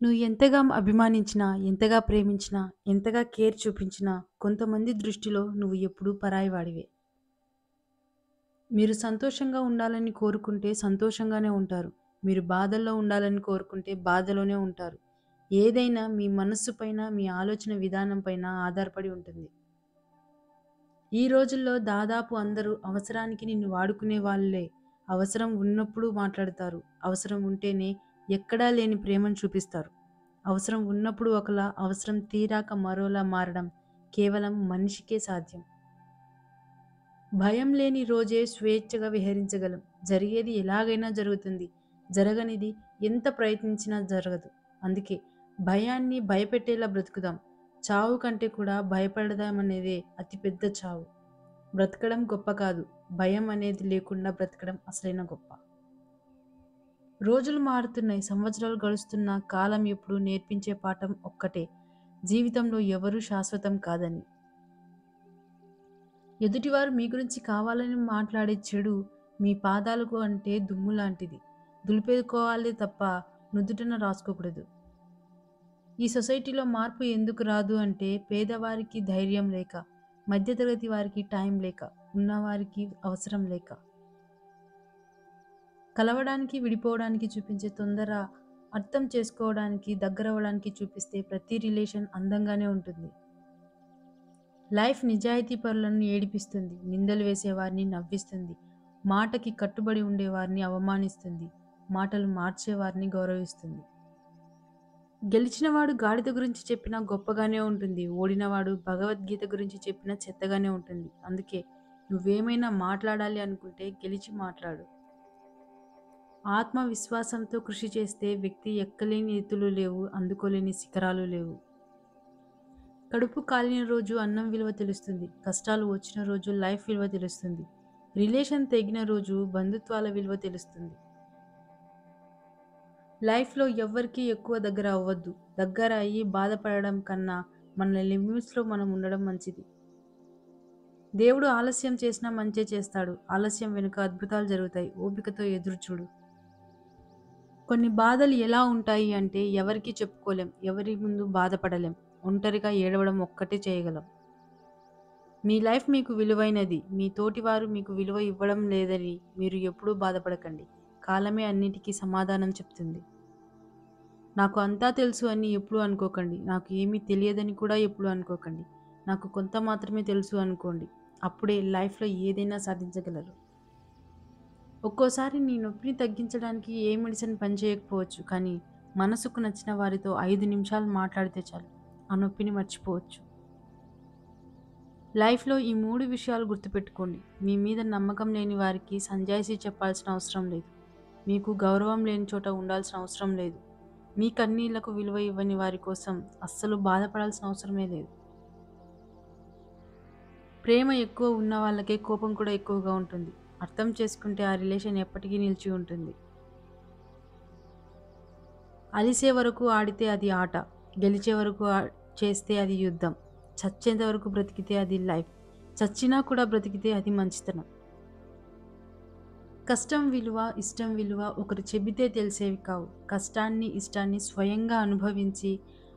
నువ్వు ఎంతగా అభిమానించినా, ఎంతగా ప్రేమించినా, ఎంతగా కేర్ చూపించినా, కొంతమంది దృష్టిలో నువ్వు ఎప్పుడూ పరాయివాడివే. మీరు సంతోషంగా ఉండాలని కోరుకుంటే సంతోషంగానే ఉంటారు. మీరు బాధల్లో ఉండాలని కోరుకుంటే బాధలోనే ఉంటారు. ఏదైనా మీ మనస్సు పైన, మీ ఆలోచన విధానం పైన ఆధారపడి ఉంటుంది. ఈ రోజుల్లో దాదాపు అందరూ అవసరానికి నిన్ను వాడుకునే వాళ్ళే. అవసరం ఉన్నప్పుడు మాట్లాడతారు. అవసరం ఉంటేనే ఎక్కడా లేని ప్రేమను చూపిస్తారు. అవసరం ఉన్నప్పుడు ఒకలా, అవసరం తీరాక మరోలా మారడం కేవలం మనిషికే సాధ్యం. భయం లేని రోజే స్వేచ్ఛగా విహరించగలం. జరిగేది ఎలాగైనా జరుగుతుంది. జరగనిది ఎంత ప్రయత్నించినా జరగదు. అందుకే భయాన్ని భయపెట్టేలా బ్రతుకుదాం. చావు కంటే కూడా భయపడదామనేదే అతిపెద్ద చావు. బ్రతకడం గొప్ప కాదు. భయం అనేది లేకుండా బ్రతకడం అసలైన గొప్ప. రోజులు మారుతున్నాయి. సంవత్సరాలు గడుస్తున్నా కాలం ఎప్పుడూ నేర్పించే పాఠం ఒక్కటే. జీవితంలో ఎవరూ శాశ్వతం కాదని. ఎదుటివారు మీ గురించి కావాలని మాట్లాడే చెడు మీ పాదాలకు అంటే దుమ్ము లాంటిది. దులిపేసుకోవాలే తప్ప నుదుటన రాసుకోకూడదు. ఈ సొసైటీలో మార్పు ఎందుకు రాదు అంటే పేదవారికి ధైర్యం లేక, మధ్యతరగతి వారికి టైం లేక, ఉన్నవారికి అవసరం లేక. కలవడానికి, విడిపోవడానికి చూపించే తొందర, అర్థం చేసుకోవడానికి, దగ్గరవ్వడానికి చూపిస్తే ప్రతి రిలేషన్ అందంగానే ఉంటుంది. లైఫ్ నిజాయితీ పరులను ఏడిపిస్తుంది. నిందలు వేసేవారిని నవ్విస్తుంది. మాటకి కట్టుబడి ఉండేవారిని అవమానిస్తుంది. మాటలు మార్చేవారిని గౌరవిస్తుంది. గెలిచినవాడు గాడిద గురించి చెప్పినా గొప్పగానే ఉంటుంది. ఓడినవాడు భగవద్గీత గురించి చెప్పినా చెత్తగానే ఉంటుంది. అందుకే నువ్వేమైనా మాట్లాడాలి అనుకుంటే గెలిచి మాట్లాడు. ఆత్మవిశ్వాసంతో కృషి చేస్తే వ్యక్తి ఎక్కలేని ఎత్తులు లేవు, అందుకోలేని శిఖరాలు లేవు. కడుపు కాలిన రోజు అన్నం విలువ తెలుస్తుంది. కష్టాలు వచ్చిన రోజు లైఫ్ విలువ తెలుస్తుంది. రిలేషన్ తెగిన రోజు బంధుత్వాల విలువ తెలుస్తుంది. లైఫ్లో ఎవ్వరికీ ఎక్కువ దగ్గర అవ్వద్దు. దగ్గర అయ్యి బాధపడడం కన్నా మన లిమిట్స్లో మనం ఉండడం మంచిది. దేవుడు ఆలస్యం చేసినా మంచే చేస్తాడు. ఆలస్యం వెనుక అద్భుతాలు జరుగుతాయి. ఓపికతో ఎదురు చూడు. కొన్ని బాధలు ఎలా ఉంటాయి అంటే ఎవరికీ చెప్పుకోలేం. ఎవరి ముందు బాధపడలేం. ఒంటరిగా ఏడవడం ఒక్కటే చేయగలం. మీ లైఫ్ మీకు విలువైనది. మీ తోటివారు మీకు విలువ ఇవ్వడం లేదని మీరు ఎప్పుడూ బాధపడకండి. కాలమే అన్నిటికీ సమాధానం చెప్తుంది. నాకు అంతా తెలుసు అని ఎప్పుడూ అనుకోకండి. నాకు ఏమీ తెలియదని కూడా ఎప్పుడూ అనుకోకండి. నాకు కొంత మాత్రమే తెలుసు అనుకోండి. అప్పుడే లైఫ్‌లో ఏదైనా సాధించగలరు. ఒక్కోసారి నీ నొప్పిని తగ్గించడానికి ఏ మెడిసిన్ పనిచేయకపోవచ్చు. కానీ మనసుకు నచ్చిన వారితో 5 నిమిషాలు మాట్లాడితే చాలు. ఆ నొప్పిని మర్చిపోవచ్చు. లైఫ్‌లో ఈ 3 విషయాలు గుర్తుపెట్టుకోండి. మీ మీద నమ్మకం లేని వారికి సంజాయిషీ చెప్పాల్సిన అవసరం లేదు. మీకు గౌరవం లేని చోట ఉండాల్సిన అవసరం లేదు. మీ కన్నీళ్లకు విలువ ఇవ్వని వారి కోసం అస్సలు బాధపడాల్సిన అవసరమే లేదు. ప్రేమ ఎక్కువ ఉన్న వాళ్ళకే కోపం కూడా ఎక్కువగా ఉంటుంది. అర్థం చేసుకుంటే ఆ రిలేషన్ ఎప్పటికీ నిలిచి ఉంటుంది. అలిసే వరకు ఆడితే అది ఆట. గెలిచే వరకు చేస్తే అది యుద్ధం. చచ్చేంత వరకు బ్రతికితే అది లైఫ్. చచ్చినా కూడా బ్రతికితే అది మంచితనం. కష్టం విలువ, ఇష్టం విలువ ఒకరు చెబితే తెలిసేవి కావు. కష్టాన్ని, ఇష్టాన్ని స్వయంగా అనుభవించి,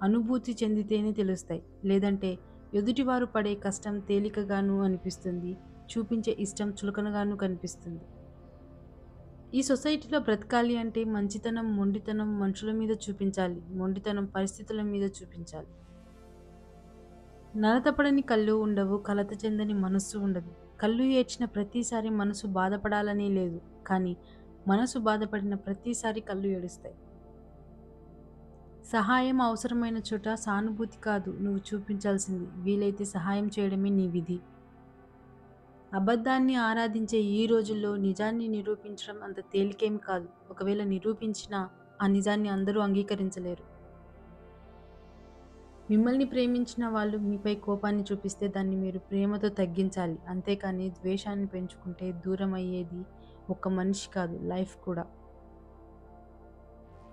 అనుభూతి చెందితేనే తెలుస్తాయి. లేదంటే ఎదుటివారు పడే కష్టం తేలికగాను అనిపిస్తుంది. చూపించే ఇష్టం చులకనగాను కనిపిస్తుంది. ఈ సొసైటీలో బ్రతకాలి అంటే మంచితనం, మొండితనం మనుషుల మీద చూపించాలి. మొండితనం పరిస్థితుల మీద చూపించాలి. నలతపడని కళ్ళు ఉండవు. కలత చెందని మనస్సు ఉండదు. కళ్ళు ఏడ్చిన ప్రతిసారి మనసు బాధపడాలని లేదు. కానీ మనసు బాధపడిన ప్రతిసారి కళ్ళు ఏడుస్తాయి. సహాయం అవసరమైన చోట సానుభూతి కాదు నువ్వు చూపించాల్సింది. వీలైతే సహాయం చేయడమే నీ విధి. అబద్ధాన్ని ఆరాధించే ఈ రోజుల్లో నిజాన్ని నిరూపించడం అంత తేలికేం కాదు. ఒకవేళ నిరూపించినా ఆ నిజాన్ని అందరూ అంగీకరించలేరు. మిమ్మల్ని ప్రేమించిన వాళ్ళు మీపై కోపాన్ని చూపిస్తే దాన్ని మీరు ప్రేమతో తగ్గించాలి. అంతేకాని ద్వేషాన్ని పెంచుకుంటే దూరం అయ్యేది ఒక మనిషి కాదు, లైఫ్ కూడా.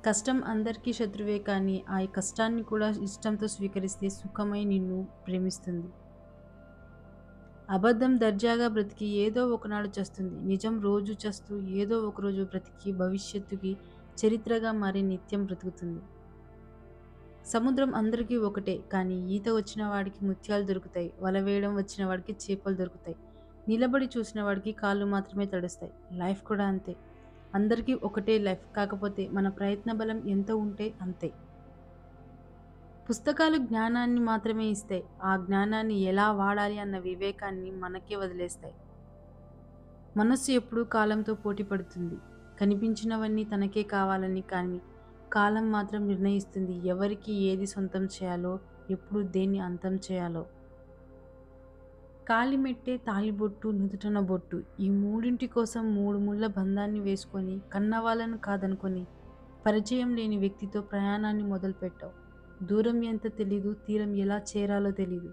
కష్టం అందరికీ శత్రువే కానీ ఆ కష్టాన్ని కూడా ఇష్టంతో స్వీకరిస్తే సుఖమై నిన్ను ప్రేమిస్తుంది. అబద్ధం దర్జాగా బ్రతికి ఏదో ఒకనాడు చస్తుంది. నిజం రోజు చస్తూ ఏదో ఒకరోజు బ్రతికి భవిష్యత్తుకి చరిత్రగా మారి నిత్యం బ్రతుకుతుంది. సముద్రం అందరికీ ఒకటే, కానీ ఈత వచ్చిన వాడికి ముత్యాలు దొరుకుతాయి, వల వేయడం వచ్చిన వాడికి చేపలు దొరుకుతాయి, నిలబడి చూసిన వాడికి కాళ్ళు మాత్రమే తడుస్తాయి. లైఫ్ కూడా అంతే. అందరికీ ఒకటే లైఫ్, కాకపోతే మన ప్రయత్న బలం ఎంత ఉంటే అంతే. పుస్తకాలు జ్ఞానాన్ని మాత్రమే ఇస్తాయి, ఆ జ్ఞానాన్ని ఎలా వాడాలి అన్న వివేకాన్ని మనకే వదిలేస్తాయి. మనస్సు ఎప్పుడూ కాలంతో పోటీ పడుతుంది. కనిపించినవన్నీ తనకే కావాలని, కానీ కాలం మాత్రం నిర్ణయిస్తుంది ఎవరికి ఏది సొంతం చేయాలో, ఎప్పుడు దేన్ని అంతం చేయాలో. కాలిమెట్టే, తాళిబొట్టు, నుదుటన బొట్టు, ఈ మూడింటి కోసం మూడు ముళ్ళ బంధాన్ని వేసుకొని, కన్నవాళ్ళను కాదనుకొని, పరిచయం లేని వ్యక్తితో ప్రయాణాన్ని మొదలుపెట్టావు. దూరం ఎంత తెలీదు, తీరం ఎలా చేరాలో తెలీదు.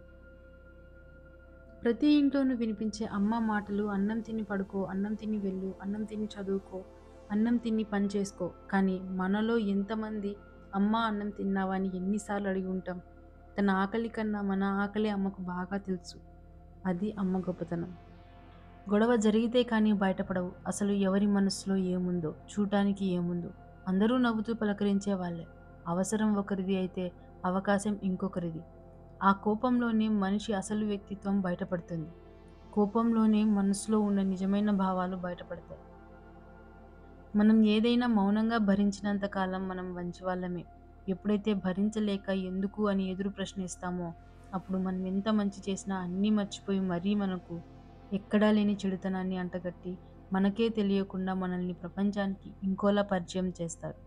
ప్రతి ఇంట్లోనూ వినిపించే అమ్మ మాటలు: అన్నం తిని పడుకో, అన్నం తిని వెళ్ళు, అన్నం తిని చదువుకో, అన్నం తిని పని చేసుకో. కానీ మనలో ఎంతమంది అమ్మ అన్నం తిన్నావా అని ఎన్నిసార్లు అడిగి ఉంటాం? తన ఆకలి కన్నా మన ఆకలి అమ్మకు బాగా తెలుసు. అది అమ్మ గొప్పతనం. గొడవ జరిగితే కానీ బయటపడవు. అసలు ఎవరి మనసులో ఏముందో, చూడటానికి ఏముందో. అందరూ నవ్వుతూ పలకరించే వాళ్ళే. అవసరం ఒకరిది అయితే అవకాశం ఇంకొకరిది. ఆ కోపంలోనే మనిషి అసలు వ్యక్తిత్వం బయటపడుతుంది. కోపంలోనే మనసులో ఉన్న నిజమైన భావాలు బయటపడతాయి. మనం ఏదైనా మౌనంగా భరించినంత కాలం మనం మంచివాళ్ళమే. ఎప్పుడైతే భరించలేక ఎందుకు అని ఎదురు ప్రశ్నిస్తామో, అప్పుడు మనం ఎంత మంచి చేసినా అన్నీ మర్చిపోయి మరీ మనకు ఎక్కడా లేని చెడుతనాన్ని అంటగట్టి, మనకే తెలియకుండా మనల్ని ప్రపంచానికి ఇంకోలా పరిచయం చేస్తారు.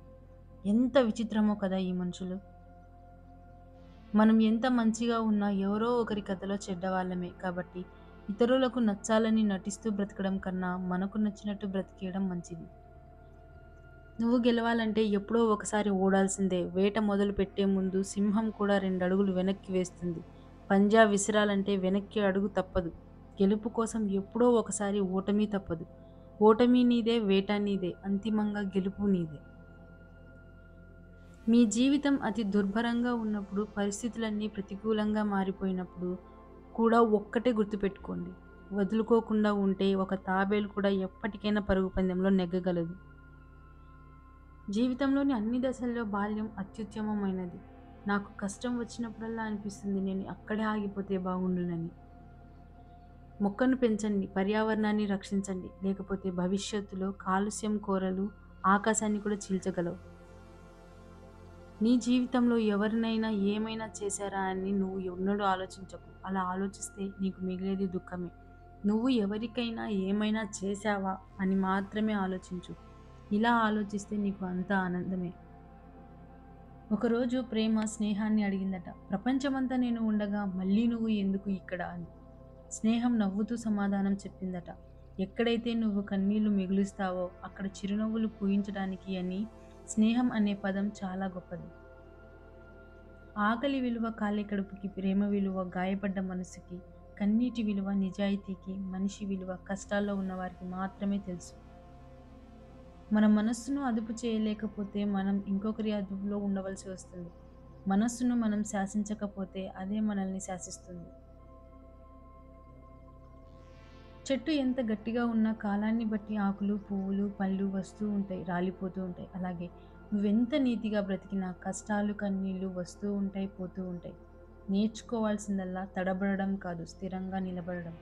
ఎంత విచిత్రమో కదా ఈ మనుషులు! మనం ఎంత మంచిగా ఉన్నా ఎవరో ఒకరి కథలో చెడ్డవాళ్ళమే. కాబట్టి ఇతరులకు నచ్చాలని నటిస్తూ బ్రతకడం కన్నా మనకు నచ్చినట్టు బ్రతికేయడం మంచిది. నువ్వు గెలవాలంటే ఎప్పుడో ఒకసారి ఓడాల్సిందే. వేట మొదలు పెట్టే ముందు సింహం కూడా 2 అడుగులు వెనక్కి వేస్తుంది. పంజా విసిరాలంటే వెనక్కి అడుగు తప్పదు. గెలుపు కోసం ఎప్పుడో ఒకసారి ఓటమి తప్పదు. ఓటమి నీదే, వేట నీదే, అంతిమంగా గెలుపు నీదే. మీ జీవితం అతి దుర్భరంగా ఉన్నప్పుడు, పరిస్థితులన్నీ ప్రతికూలంగా మారిపోయినప్పుడు కూడా ఒక్కటే గుర్తుపెట్టుకోండి: వదులుకోకుండా ఉంటే ఒక తాబేలు కూడా ఎప్పటికైనా పరుగు పందెంలో నెగ్గగలదు. జీవితంలోని అన్ని దశల్లో బాల్యం అత్యుత్తమమైనది. నాకు కష్టం వచ్చినప్పుడల్లా అనిపిస్తుంది నేను అక్కడే ఆగిపోతే బాగుండునని. మొక్కను పెంచండి, పర్యావరణాన్ని రక్షించండి, లేకపోతే భవిష్యత్తులో కాలుష్యం కోరలు ఆకాశాన్ని కూడా చీల్చగలవు. నీ జీవితంలో ఎవరినైనా ఏమైనా చేశారా అని నువ్వు ఎన్నడూ ఆలోచించకు. అలా ఆలోచిస్తే నీకు మిగిలేది దుఃఖమే. నువ్వు ఎవరికైనా ఏమైనా చేశావా అని మాత్రమే ఆలోచించు. ఇలా ఆలోచిస్తే నీకు అంతా ఆనందమే. ఒకరోజు ప్రేమ స్నేహాన్ని అడిగిందట: ప్రపంచమంతా నేను ఉండగా మళ్ళీ నువ్వు ఎందుకు ఇక్కడ అని. స్నేహం నవ్వుతూ సమాధానం చెప్పిందట: ఎక్కడైతే నువ్వు కన్నీళ్లు మిగులుస్తావో అక్కడ చిరునవ్వులు పూయించడానికి అని. స్నేహం అనే పదం చాలా గొప్పది. ఆకలి విలువ కాలే కడుపుకి, ప్రేమ విలువ గాయపడ్డ మనసుకి, కన్నీటి విలువ నిజాయితీకి, మనిషి విలువ కష్టాల్లో ఉన్నవారికి మాత్రమే తెలుసు. మన మనస్సును అదుపు చేయలేకపోతే మనం ఇంకొకరి అదుపులో ఉండవలసి వస్తుంది. మనస్సును మనం శాసించకపోతే అదే మనల్ని శాసిస్తుంది. చెట్టు ఎంత గట్టిగా ఉన్నా కాలాన్ని బట్టి ఆకులు, పువ్వులు, పళ్ళు వస్తూ ఉంటాయి, రాలిపోతూ ఉంటాయి. అలాగే నువ్వెంత నీతిగా బ్రతికినా కష్టాలు, కన్నీళ్లు వస్తూ ఉంటాయి, పోతూ ఉంటాయి. నేర్చుకోవాల్సిందల్లా తడబడడం కాదు, స్థిరంగా నిలబడడం.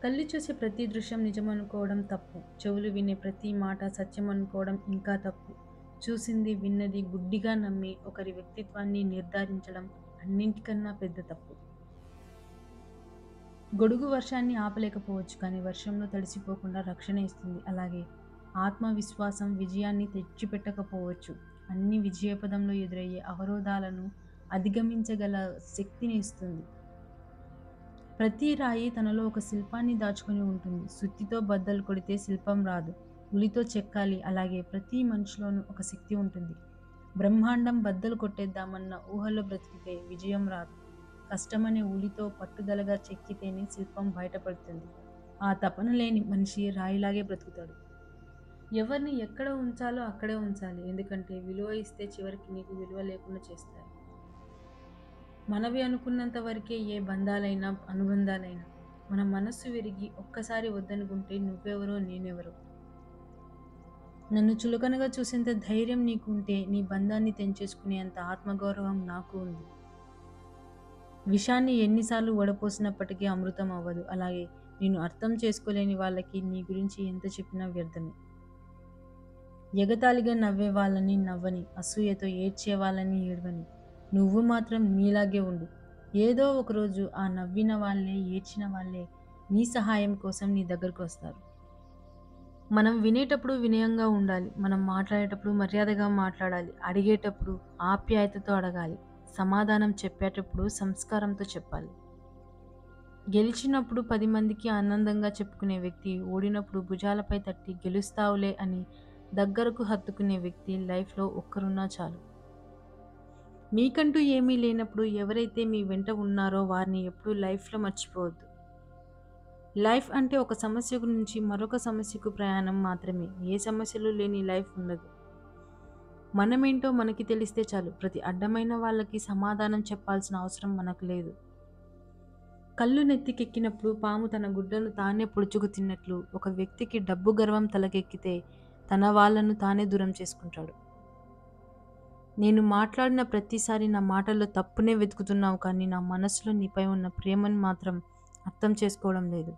కళ్ళు చూసే ప్రతి దృశ్యం నిజమనుకోవడం తప్పు. చెవులు వినే ప్రతి మాట సత్యం అనుకోవడం ఇంకా తప్పు. చూసింది, విన్నది గుడ్డిగా నమ్మి ఒకరి వ్యక్తిత్వాన్ని నిర్ధారించడం అన్నింటికన్నా పెద్ద తప్పు. గొడుగు వర్షాన్ని ఆపలేకపోవచ్చు, కానీ వర్షంలో తడిసిపోకుండా రక్షణ ఇస్తుంది. అలాగే ఆత్మవిశ్వాసం విజయాన్ని తెచ్చిపెట్టకపోవచ్చు, అన్ని విజయపదంలో ఎదురయ్యే అవరోధాలను అధిగమించగల శక్తిని ఇస్తుంది. ప్రతి రాయి తనలో ఒక శిల్పాన్ని దాచుకొని ఉంటుంది. సుత్తితో బద్దలు కొడితే శిల్పం రాదు, ఉలితో చెక్కాలి. అలాగే ప్రతి మనిషిలోనూ ఒక శక్తి ఉంటుంది. బ్రహ్మాండం బద్దలు కొట్టేద్దామన్న ఊహలో బ్రతికితే విజయం రాదు. కష్టమనే ఉలితో పట్టుదలగా చెక్కితేనే శిల్పం బయటపడుతుంది. ఆ తపన లేని మనిషి రాయిలాగే బ్రతుకుతాడు. ఎవరిని ఎక్కడ ఉంచాలో అక్కడే ఉంచాలి, ఎందుకంటే విలువ ఇస్తే చివరికి నీకు విలువ లేకుండా చేస్తారు. మనవి అనుకున్నంత వరకే ఏ బంధాలైనా, అనుబంధాలైనా. మన మనస్సు విరిగి ఒక్కసారి వద్దనుకుంటే నువ్వెవరో నేనెవరో. నన్ను చులకనగా చూసేంత ధైర్యం నీకుంటే నీ బంధాన్ని తెంచేసుకునేంత ఆత్మగౌరవం నాకు ఉంది. విషాన్ని ఎన్నిసార్లు వడపోసినప్పటికీ అమృతం అవ్వదు. అలాగే నిన్ను అర్థం చేసుకోలేని వాళ్ళకి నీ గురించి ఎంత చెప్పినా వ్యర్థమే. ఎగతాళిగా నవ్వే వాళ్ళని నవ్వని, అసూయతో ఏడ్చే వాళ్ళని ఏడవని. నువ్వు మాత్రం నీలాగే ఉండు. ఏదో ఒకరోజు ఆ నవ్విన వాళ్ళే, ఏడ్చిన వాళ్ళే నీ సహాయం కోసం నీ దగ్గరకొస్తారు. మనం వినేటప్పుడు వినయంగా ఉండాలి. మనం మాట్లాడేటప్పుడు మర్యాదగా మాట్లాడాలి. అడిగేటప్పుడు ఆప్యాయతతో అడగాలి. సమాధానం చెప్పేటప్పుడు సంస్కారంతో చెప్పాలి. గెలిచినప్పుడు 10 మందికి ఆనందంగా చెప్పుకునే వ్యక్తి, ఓడినప్పుడు భుజాలపై తట్టి గెలుస్తావులే అని దగ్గరకు హత్తుకునే వ్యక్తి లైఫ్‌లో ఒక్కరున్నా చాలు. మీకంటూ ఏమీ లేనప్పుడు ఎవరైతే మీ వెంట ఉన్నారో వారిని ఎప్పుడూ లైఫ్‌లో మర్చిపోవద్దు. లైఫ్ అంటే ఒక సమస్య నుంచి మరొక సమస్యకు ప్రయాణం మాత్రమే. ఏ సమస్యలు లేని లైఫ్ ఉండదు. మనమేంటో మనకి తెలిస్తే చాలు. ప్రతి అడ్డమైన వాళ్ళకి సమాధానం చెప్పాల్సిన అవసరం మనకు లేదు. కళ్ళు నెత్తికెక్కినప్పుడు పాము తన గుడ్డను తానే పొడుచుకు తిన్నట్లు ఒక వ్యక్తికి డబ్బు గర్వం తలకెక్కితే తన వాళ్ళను తానే దూరం చేసుకుంటాడు. నేను మాట్లాడిన ప్రతిసారి నా మాటల్లో తప్పునే వెతుకుతున్నావు కానీ నా మనసులో నీపై ఉన్న ప్రేమను మాత్రం అర్థం చేసుకోవడం లేదు.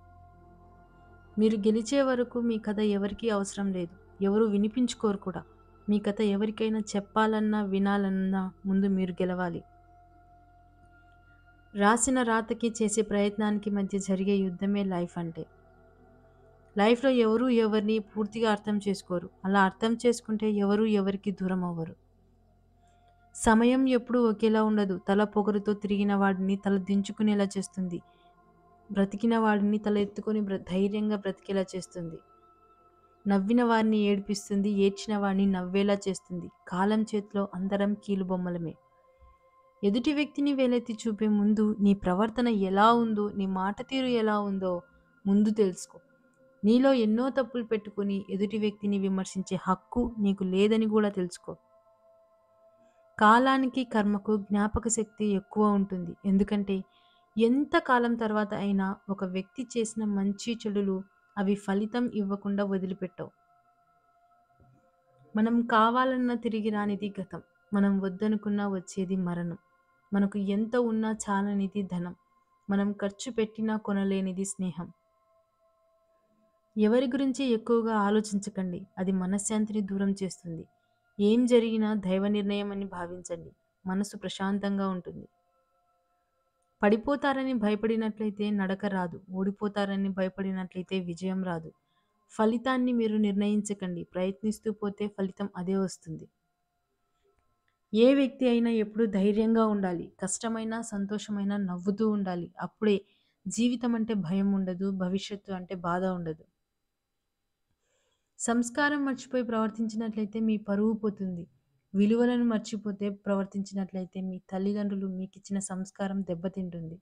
మీరు గెలిచే వరకు మీ కథ ఎవరికీ అవసరం లేదు. ఎవరు వినిపించుకోరు కూడా. మీ కథ ఎవరికైనా చెప్పాలన్నా, వినాలన్నా ముందు మీరు గెలవాలి. రాసిన రాతకి, చేసే ప్రయత్నానికి మధ్య జరిగే యుద్ధమే లైఫ్ అంటే. లైఫ్‌లో ఎవరు ఎవరిని పూర్తిగా అర్థం చేసుకోరు. అలా అర్థం చేసుకుంటే ఎవరు ఎవరికీ దూరం అవ్వరు. సమయం ఎప్పుడూ ఒకేలా ఉండదు. తల పొగరుతో తిరిగిన వాడిని తల దించుకునేలా చేస్తుంది. బ్రతికిన వాడిని తల ఎత్తుకొని ధైర్యంగా బ్రతికేలా చేస్తుంది. నవ్విన వారిని ఏడిపిస్తుంది. ఏడ్చిన వాడిని నవ్వేలా చేస్తుంది. కాలం చేతిలో అందరం కీలుబొమ్మలమే. ఎదుటి వ్యక్తిని వేలెత్తి చూపే ముందు నీ ప్రవర్తన ఎలా ఉందో, నీ మాట తీరు ఎలా ఉందో ముందు తెలుసుకో. నీలో ఎన్నో తప్పులు పెట్టుకొని ఎదుటి వ్యక్తిని విమర్శించే హక్కు నీకు లేదని కూడా తెలుసుకో. కాలానికి, కర్మకు జ్ఞాపక శక్తి ఎక్కువ ఉంటుంది. ఎందుకంటే ఎంత కాలం తర్వాత అయినా ఒక వ్యక్తి చేసిన మంచి చెడులు అవి ఫలితం ఇవ్వకుండా వదిలిపెట్టవు. మనం కావాలన్నా తిరిగి రానిది గతం. మనం వద్దనుకున్నా వచ్చేది మరణం. మనకు ఎంత ఉన్నా చాలనిది ధనం. మనం ఖర్చు పెట్టినా కొనలేనిది స్నేహం. ఎవరి గురించి ఎక్కువగా ఆలోచించకండి. అది మనశ్శాంతిని దూరం చేస్తుంది. ఏం జరిగినా దైవ నిర్ణయం అని భావించండి. మనసు ప్రశాంతంగా ఉంటుంది. పడిపోతారని భయపడినట్లయితే నడక రాదు. ఓడిపోతారని భయపడినట్లయితే విజయం రాదు. ఫలితాన్ని మీరు నిర్ణయించకండి. ప్రయత్నిస్తూ పోతే ఫలితం అదే వస్తుంది. ఏ వ్యక్తి అయినా ఎప్పుడూ ధైర్యంగా ఉండాలి. కష్టమైనా, సంతోషమైనా నవ్వుతూ ఉండాలి. అప్పుడే జీవితం అంటే భయం ఉండదు. భవిష్యత్తు అంటే బాధ ఉండదు. సంస్కారం మర్చిపోయి ప్రవర్తించినట్లయితే మీ పరువు పోతుంది. విలువలను మర్చిపోతే ప్రవర్తించినట్లయితే మీ తల్లిదండ్రులు మీకిచ్చిన సంస్కారం దెబ్బతింటుంది.